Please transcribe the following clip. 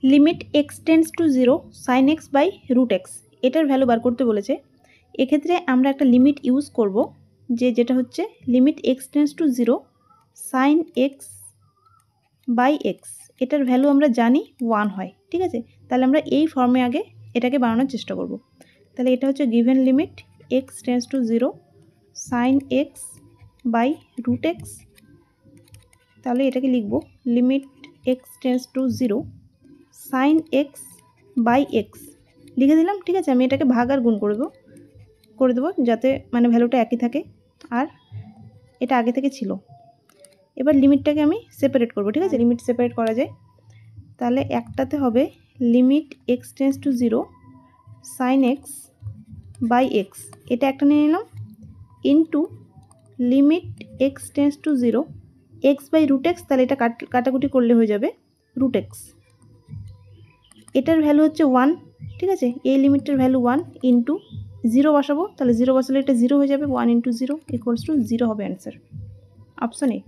Limit x tends to 0 sine x by root x, এটার value বার করতে বলেছে। এক্ষেত্রে আমরা একটা লিমিট ইউজ করব, যেটা হচ্ছে limit x tends to 0 sine x by x, এটার ভ্যালু আমরা জানি 1 হয়। ঠিক আছে, তাহলে আমরা এই ফর্মে আগে এটাকে বানানোর চেষ্টা করব। তাহলে এটা হচ্ছে given limit x tends to 0 sine x by root x. তাহলে এটাকে লিখব limit x tends to 0 sine x by x লিখে দিলাম। ঠিক আছে, আমি এটাকে ভাগ আর গুণ করে দেবো যাতে মানে ভ্যালুটা একই থাকে, আর এটা আগে থেকে ছিল। এবার লিমিটটাকে আমি সেপারেট করব। ঠিক আছে, লিমিট সেপারেট করা যায়। তাহলে একটাতে হবে limit x tends to 0 sine x by x, এটা একটা নিয়ে নিলাম, into limit x tends to 0 x by root x, তাহলে এটা কাটাকুটি করলে হয়ে যাবে রুট এক্স। এটার ভ্যালু হচ্ছে 1। ঠিক আছে, এই লিমিটের ভ্যালু 1 ইন্টু 0 বসাবো, তাহলে 0 বসালে এটা 0 হয়ে যাবে, 1 ইন্টু 0 ইকুয়ালস টু 0 হবে অ্যান্সার। Option A.